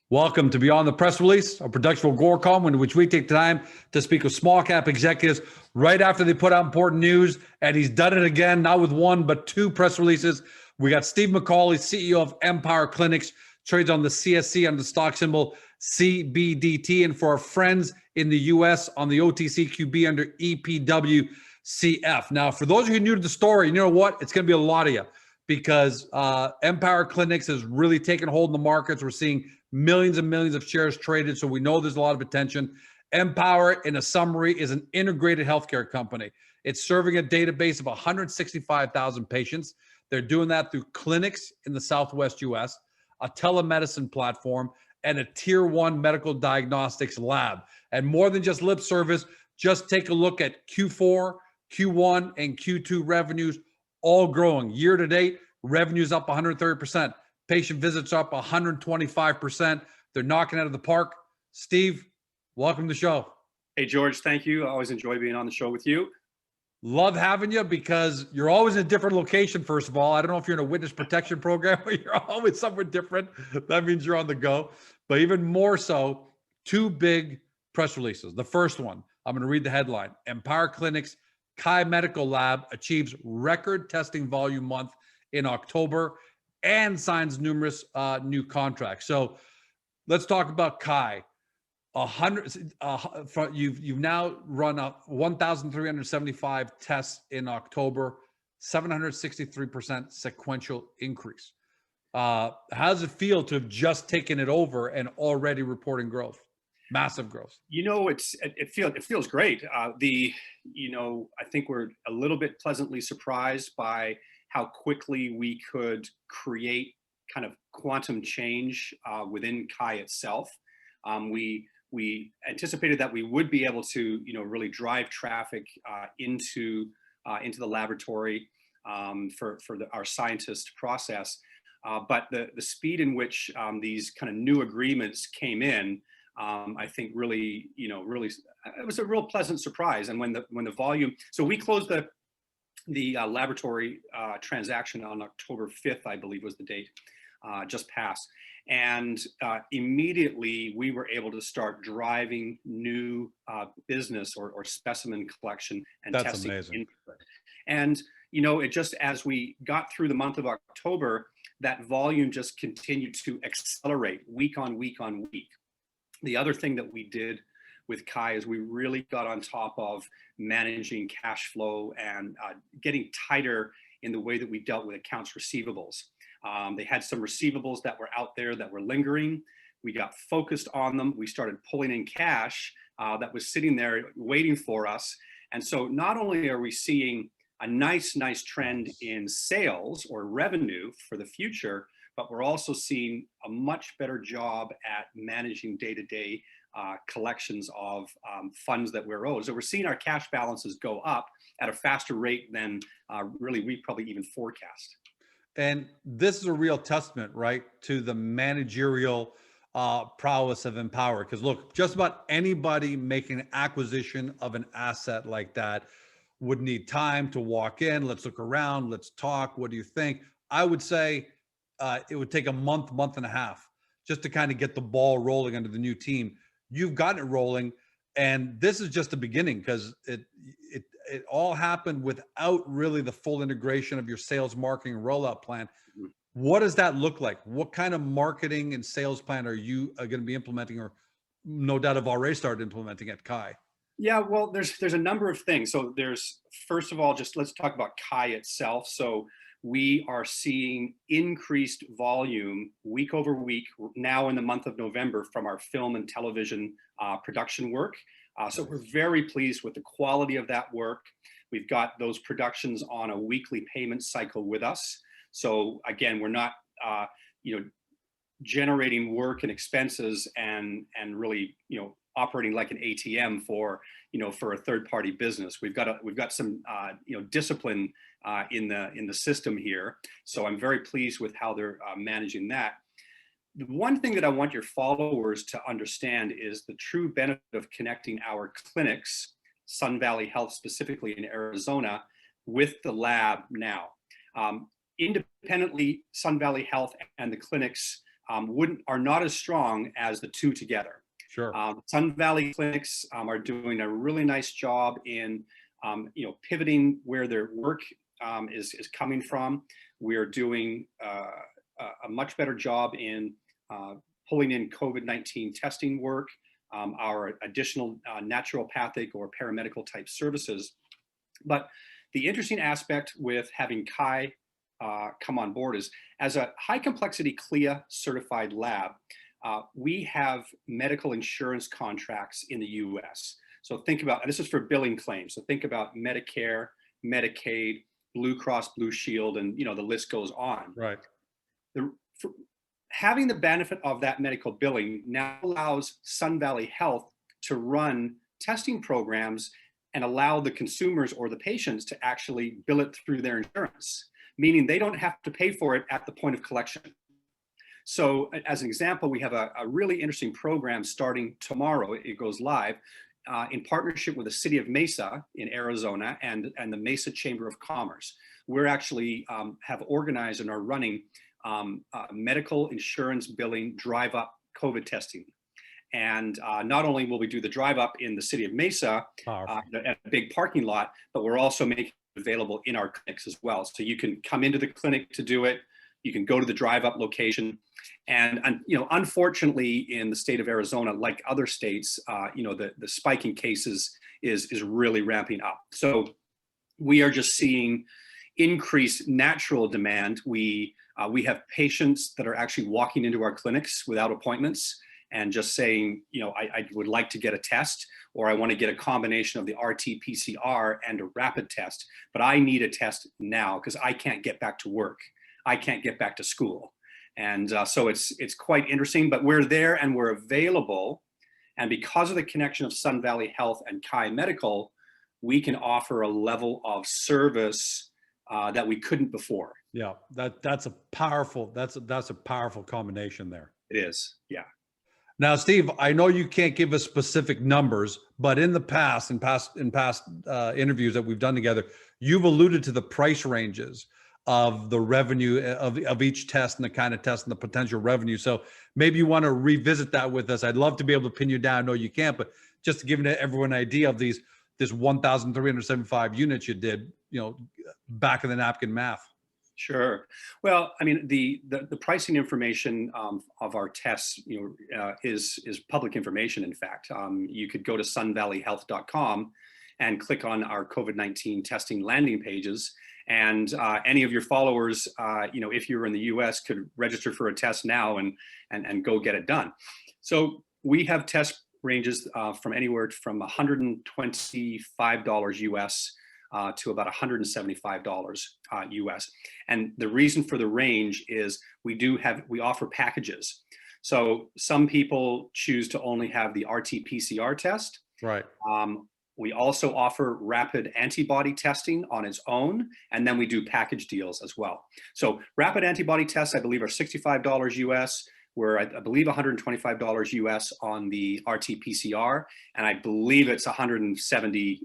Welcome to Beyond the Press Release, a production of Agoracom, in which we take time to speak with small cap executives right after they put out important news. And he's done it again, not with one, but two press releases. We got Steve McAuley, CEO of Empower Clinics, trades on the CSE under the stock symbol CBDT. And for our friends in the US on the OTCQB under EPWCF. Now, for those of you new to the story, you know what? It's going to be a lot of you because Empower Clinics has really taken hold in the markets. We're seeing millions and millions of shares traded, so we know there's a lot of attention. Empower, in a summary, is an integrated healthcare company. It's serving a database of 165,000 patients. They're doing that through clinics in the Southwest US, a telemedicine platform, and a tier 1 medical diagnostics lab. And more than just lip service, just take a look at Q4, Q1, and Q2 revenues, all growing. Year to date, revenues up 130%. Patient visits up 125%. They're knocking out of the park. Steve, welcome to the show. Hey, George, thank you. I always enjoy being on the show with you. Love having you because you're always in a different location, first of all. I don't know if you're in a witness protection program, but you're always somewhere different. That means you're on the go. But even more so, two big press releases. The first one, I'm going to read the headline. Empower Clinics Chi Medical Lab achieves record testing volume month in October and signs numerous new contracts. So let's talk about Chi. You've now run up 1,375 tests in October, 763% sequential increase. How does it feel to have just taken it over and already reporting growth, massive growth? You know, it feels great. I think we're a little bit pleasantly surprised by how quickly we could create kind of quantum change within Chi itself. We anticipated that we would be able to, really drive traffic into the laboratory for our scientists to process. But the speed in which these kind of new agreements came in, I think really, it was a real pleasant surprise. And when the volume, so we closed the laboratory transaction on October 5th, I believe was the date, just passed. And immediately we were able to start driving new business or specimen collection and That's testing. amazing. And, it just, as we got through the month of October, that volume just continued to accelerate week on week on week. The other thing that we did with Chi is we really got on top of managing cash flow and getting tighter in the way that we dealt with accounts receivables. They had some receivables that were out there that were lingering. We got focused on them. We started pulling in cash that was sitting there waiting for us. And so not only are we seeing a nice trend in sales or revenue for the future, but we're also seeing a much better job at managing day-to-day collections of funds that we're owed. So we're seeing our cash balances go up at a faster rate than really we probably even forecast. And this is a real testament, right, to the managerial prowess of Empower. Because look, just about anybody making an acquisition of an asset like that would need time to walk in. Let's look around. Let's talk. What do you think? I would say it would take a month and a half just to kind of get the ball rolling under the new team. You've gotten it rolling, and this is just the beginning because it all happened without really the full integration of your sales, marketing, rollout plan. Mm-hmm. What does that look like? What kind of marketing and sales plan are you going to be implementing, or no doubt have already started implementing at Chi? Yeah, well, there's a number of things. So there's, first of all, just let's talk about Chi itself. So we are seeing increased volume week over week now in the month of November from our film and television production work. So we're very pleased with the quality of that work. We've got those productions on a weekly payment cycle with us. So again, we're not, generating work and expenses and really, operating like an ATM for a third-party business. We've got some discipline in the system here. So I'm very pleased with how they're managing that. The one thing that I want your followers to understand is the true benefit of connecting our clinics, Sun Valley Health specifically in Arizona, with the lab now. Independently, Sun Valley Health and the clinics are not as strong as the two together. Sure. Sun Valley clinics are doing a really nice job in pivoting where their work is coming from. We are doing a much better job in pulling in COVID-19 testing work, our additional naturopathic or paramedical type services. But the interesting aspect with having CHI come on board is, as a high complexity CLIA certified lab, we have medical insurance contracts in the US. So think about, and this is for billing claims. So think about Medicare, Medicaid, Blue Cross Blue Shield, and the list goes on. Right. Having the benefit of that medical billing now allows Sun Valley Health to run testing programs and allow the consumers or the patients to actually bill it through their insurance, meaning they don't have to pay for it at the point of collection. So as an example, we have a really interesting program starting tomorrow. It goes live in partnership with the city of Mesa in Arizona and the Mesa Chamber of Commerce. We're actually have organized and are running medical insurance billing drive-up COVID testing. And not only will we do the drive-up in the city of Mesa at a big parking lot, but we're also making it available in our clinics as well. So you can come into the clinic to do it. You can go to the drive-up location. And unfortunately, in the state of Arizona, like other states, the spike in cases is really ramping up. So we are just seeing increased natural demand. We have patients that are actually walking into our clinics without appointments and just saying, I would like to get a test, or I want to get a combination of the RT-PCR and a rapid test, but I need a test now because I can't get back to work. I can't get back to school. And so it's quite interesting, but we're there and we're available. And because of the connection of Sun Valley Health and CHI Medical, we can offer a level of service that we couldn't before. Yeah, that's a powerful combination there. It is, yeah. Now, Steve, I know you can't give us specific numbers, but in past interviews that we've done together, you've alluded to the price ranges of the revenue of each test and the kind of test and the potential revenue. So maybe you want to revisit that with us. I'd love to be able to pin you down. I know you can't, but just to give everyone an idea of this 1,375 units you did, back of the napkin math. Sure. Well, I mean, the pricing information of our tests, is public information. In fact, you could go to sunvalleyhealth.com and click on our COVID-19 testing landing pages. And any of your followers, if you're in the US, could register for a test now and go get it done. So we have test ranges from anywhere from $125 US to about $175 US. And the reason for the range is we offer packages. So some people choose to only have the RT-PCR test. Right. We also offer rapid antibody testing on its own, and then we do package deals as well. So rapid antibody tests, I believe, are $65 US. We're, I believe, $125 US on the RT-PCR, and I believe it's $170,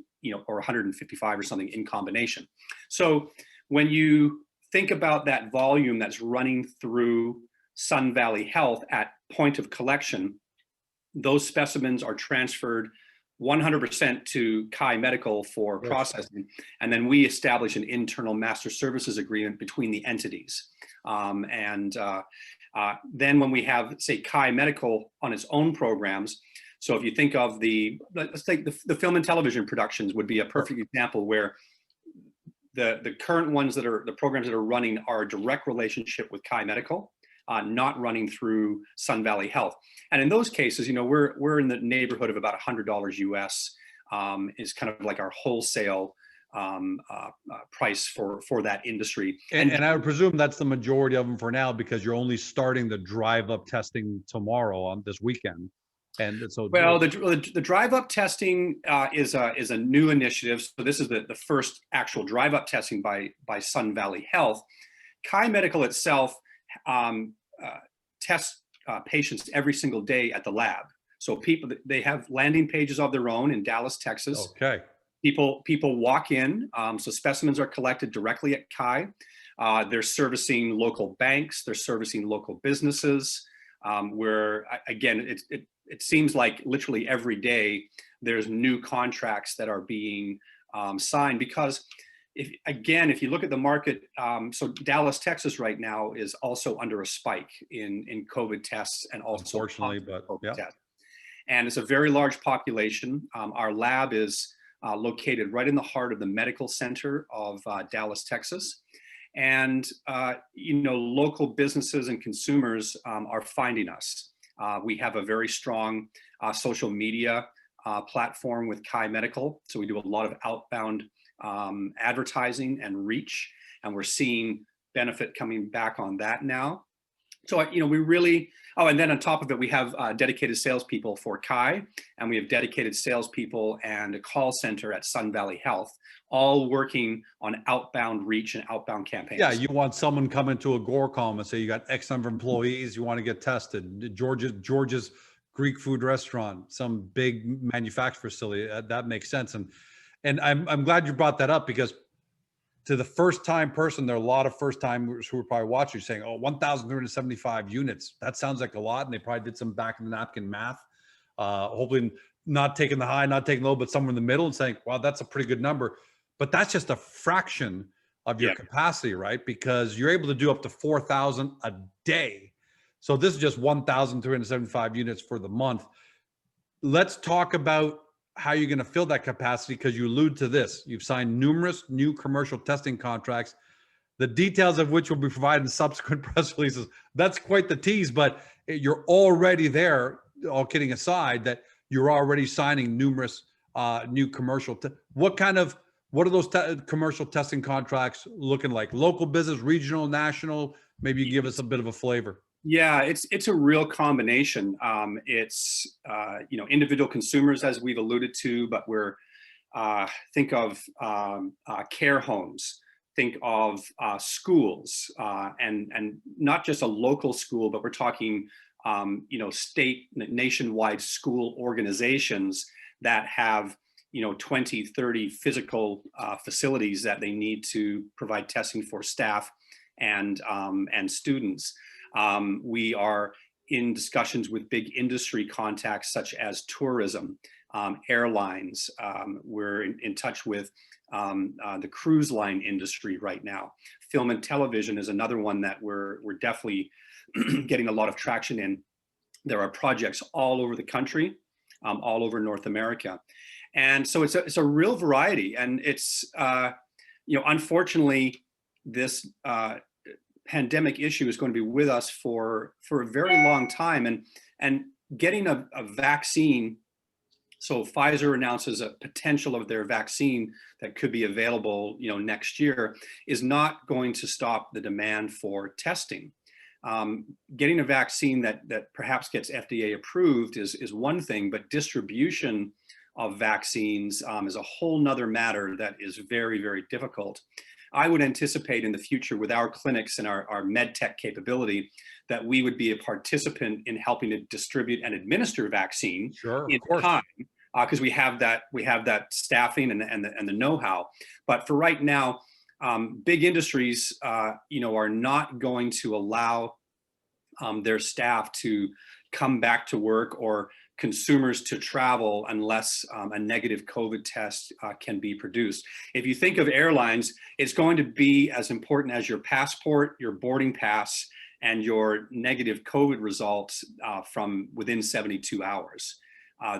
or 155 or something in combination. So when you think about that volume that's running through Sun Valley Health at point of collection, those specimens are transferred 100% to CHI Medical for processing, and then we establish an internal master services agreement between the entities. Then when we have, say, CHI Medical on its own programs, so if you think of let's take the film and television productions would be a perfect example where the current ones the programs that are running are a direct relationship with CHI Medical, not running through Sun Valley Health. And in those cases, we're in the neighborhood of about $100 US is kind of like our wholesale price for that industry. And I would presume that's the majority of them for now, because you're only starting the drive-up testing tomorrow on this weekend. And so, well, the drive-up testing is a new initiative. So this is the first actual drive-up testing by Sun Valley Health. CHI Medical itself tests patients every single day at the lab. So they have landing pages of their own in Dallas, Texas. Okay. People walk in, so specimens are collected directly at CHI. They're servicing local banks, they're servicing local businesses, where again, it seems like literally every day there's new contracts that are being signed, because if you look at the market, so Dallas, Texas right now is also under a spike in COVID tests and also unfortunately, but COVID yeah. tests. And it's a very large population. Our lab is located right in the heart of the medical center of Dallas, Texas. And, local businesses and consumers are finding us. We have a very strong social media platform with Kai Medical. So we do a lot of outbound advertising and reach, and we're seeing benefit coming back on that now. So, we really, and then on top of it, we have dedicated salespeople for Kai, and we have dedicated salespeople and a call center at Sun Valley Health, all working on outbound reach and outbound campaigns. Yeah, you want someone coming to a GoreCom and say you got X number of employees, you want to get tested. George's Greek food restaurant, some big manufacturing facility, that makes sense. And I'm glad you brought that up, because to the first time person, there are a lot of first timers who are probably watching saying, 1,375 units. That sounds like a lot. And they probably did some back of the napkin math, hopefully not taking the high, not taking low, but somewhere in the middle and saying, wow, that's a pretty good number. But that's just a fraction of your capacity, right? Because you're able to do up to 4,000 a day. So this is just 1,375 units for the month. Let's talk about how you're going to fill that capacity, because you allude to this. You've signed numerous new commercial testing contracts, the details of which will be provided in subsequent press releases. That's quite the tease, but you're already there, all kidding aside, that you're already signing numerous new commercial. What are those commercial testing contracts looking like? Local business, regional, national? Maybe you give us a bit of a flavor. Yeah, it's a real combination. It's individual consumers, as we've alluded to, but we're think of care homes, think of schools, and not just a local school, but we're talking state, nationwide school organizations that have 20, 30 physical facilities that they need to provide testing for staff and students. We are in discussions with big industry contacts such as tourism, airlines. We're in touch with the cruise line industry right now. Film and television is another one that we're definitely getting a lot of traction in. There are projects all over the country, all over North America. And so it's a real variety. And it's, unfortunately, this pandemic issue is going to be with us for a very long time, and getting a vaccine. So Pfizer announces a potential of their vaccine that could be available, next year, is not going to stop the demand for testing. Getting a vaccine that perhaps gets FDA approved is one thing, but distribution of vaccines is a whole nother matter that is very, very difficult. I would anticipate in the future, with our clinics and our med tech capability, that we would be a participant in helping to distribute and administer vaccine in time, because we have that staffing and the know-how. But for right now, big industries, are not going to allow their staff to come back to work, or consumers to travel, unless a negative COVID test can be produced. If you think of airlines, it's going to be as important as your passport, your boarding pass, and your negative COVID results from within 72 hours.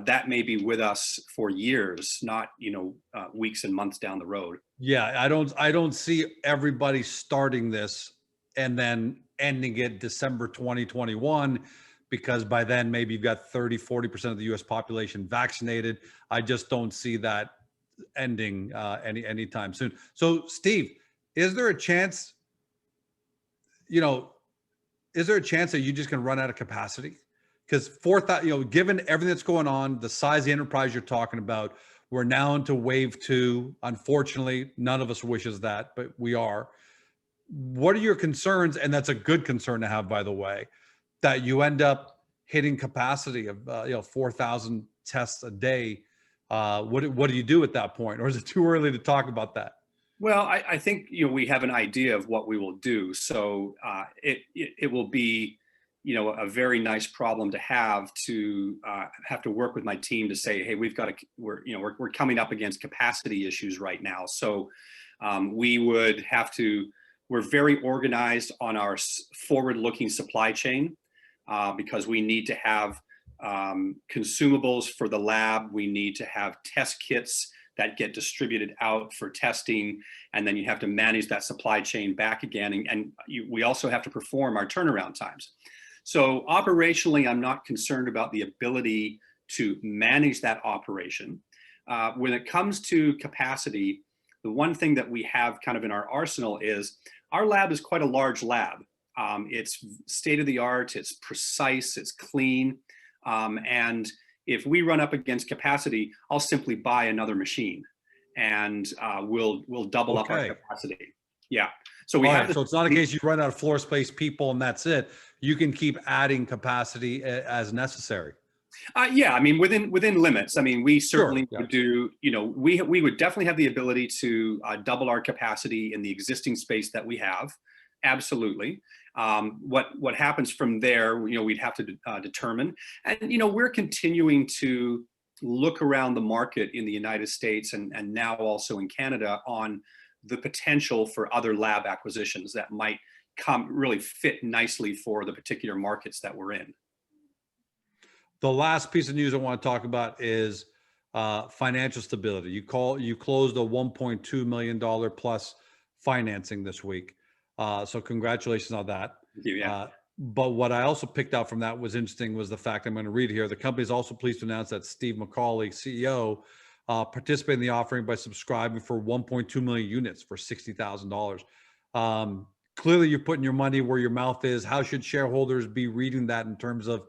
That may be with us for years, not weeks and months down the road. Yeah, I don't see everybody starting this and then ending it December 2021, because by then maybe you've got 30-40% of the US population vaccinated. I just don't see that ending anytime soon. So Steve, is there a chance that you just can run out of capacity? Because given everything that's going on, the size of the enterprise you're talking about, we're now into wave 2. Unfortunately, none of us wishes that, but we are. What are your concerns? And that's a good concern to have, by the way, that you end up hitting capacity of 4,000 tests a day. What do you do at that point? Or is it too early to talk about that? Well, I think we have an idea of what we will do. So it will be a very nice problem to have to work with my team to say, hey, we're coming up against capacity issues right now. So we're very organized on our forward-looking supply chain because we need to have consumables for the lab. We need to have test kits that get distributed out for testing, and then you have to manage that supply chain back again. And we also have to perform our turnaround times. So operationally, I'm not concerned about the ability to manage that operation. When it comes to capacity, the one thing that we have kind of in our arsenal is our lab is quite a large lab. It's state of the art, it's precise, it's clean. And if we run up against capacity, I'll simply buy another machine and we'll double up our capacity. Yeah. So so it's not a case you run out of floor space, people, and that's it. You can keep adding capacity as necessary. Yeah, I mean, within limits. I mean, we certainly would do, we would definitely have the ability to double our capacity in the existing space that we have. Absolutely. What happens from there, we'd have to determine. And, we're continuing to look around the market in the United States and now also in Canada on the potential for other lab acquisitions that might really fit nicely for the particular markets that we're in. The last piece of news I want to talk about is financial stability. You closed a $1.2 million plus financing this week. So congratulations on that. Thank you, yeah. But what I also picked out from that was interesting was the fact, I'm going to read here. The company is also pleased to announce that Steve McAuley, CEO, participated in the offering by subscribing for 1.2 million units for $60,000. Clearly, you're putting your money where your mouth is. How should shareholders be reading that in terms of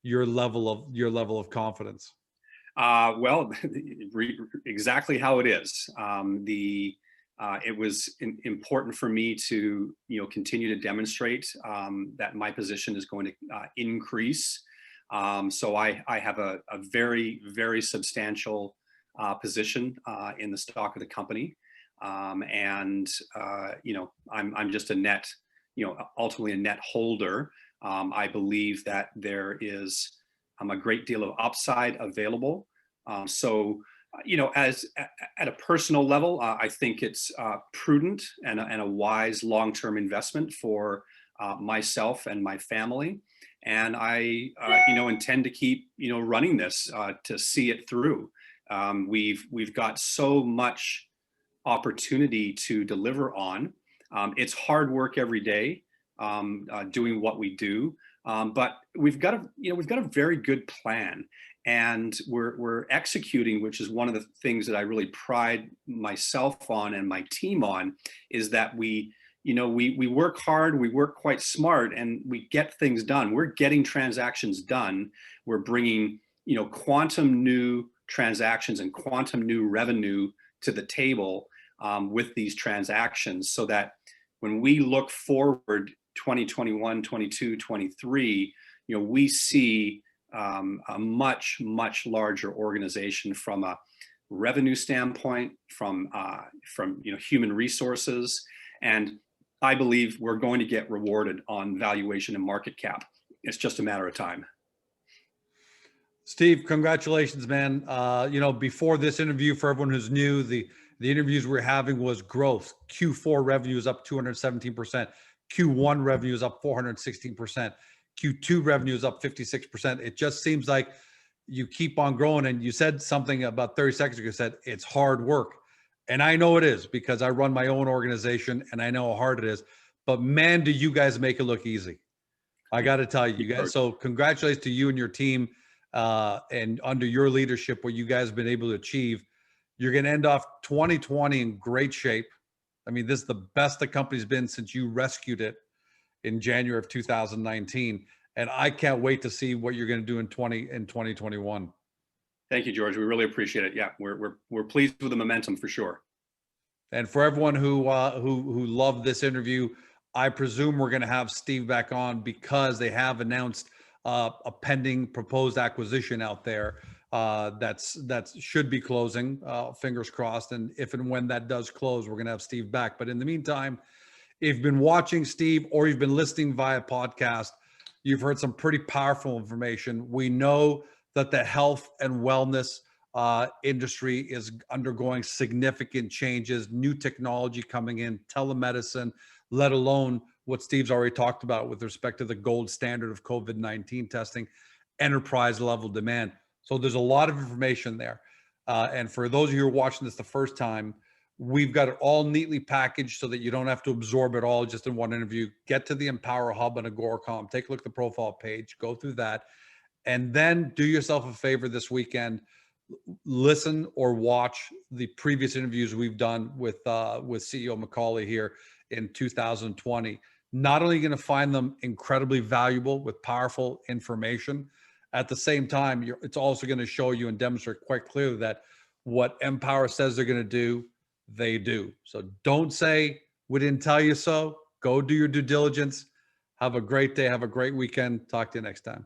your level of confidence? Well, exactly how it is. It was important for me to, continue to demonstrate that my position is going to increase. So I have a very, very substantial position in the stock of the company. And I'm just a net, ultimately a net holder. I believe that there is a great deal of upside available. So as at a personal level, I think it's prudent and a wise long-term investment for myself and my family. And I, intend to keep, running this to see it through. We've got so much opportunity to deliver on. It's hard work every day, doing what we do, but we've got a very good plan. And we're executing, which is one of the things that I really pride myself on and my team on, is that we work hard, we work quite smart, and we get things done. We're getting transactions done. We're bringing, quantum new transactions and quantum new revenue to the table with these transactions, so that when we look forward 2021, 22, 23, we see a much, much larger organization from a revenue standpoint, from human resources. And I believe we're going to get rewarded on valuation and market cap. It's just a matter of time. Steve, congratulations, man. Before this interview, for everyone who's new, the interviews we're having was growth. Q4 revenue is up 217%. Q1 revenue is up 416%. Q2 revenue is up 56%. It just seems like you keep on growing. And you said something about 30 seconds ago, you said it's hard work. And I know it is, because I run my own organization and I know how hard it is. But man, do you guys make it look easy. I got to tell you guys. So congratulations to you and your team, and under your leadership, what you guys have been able to achieve. You're going to end off 2020 in great shape. I mean, this is the best the company's been since you rescued it in January of 2019. And I can't wait to see what you're going to do in 2021. Thank you, George. We really appreciate it. Yeah, we're pleased with the momentum for sure. And for everyone who loved this interview, I presume we're going to have Steve back on, because they have announced a pending proposed acquisition out there that should be closing, fingers crossed. And if and when that does close, we're going to have Steve back. But in the meantime, if you've been watching Steve or you've been listening via podcast, You've heard some pretty powerful information. We know that the health and wellness industry is undergoing significant changes, new technology coming in, telemedicine, let alone what Steve's already talked about with respect to the gold standard of COVID-19 testing, enterprise level demand. So there's a lot of information there. And for those of you who are watching this the first time, we've got it all neatly packaged so that you don't have to absorb it all just in one interview. Get to the Empower Hub and Agoracom, take a look at the profile page, go through that, and then do yourself a favor this weekend. Listen or watch the previous interviews we've done with CEO McAuley here in 2020. Not only going to find them incredibly valuable with powerful information, at the same time, it's also going to show you and demonstrate quite clearly that what Empower says they're going to do, they do. So don't say we didn't tell you so. Go do your due diligence. Have a great day. Have a great weekend. Talk to you next time.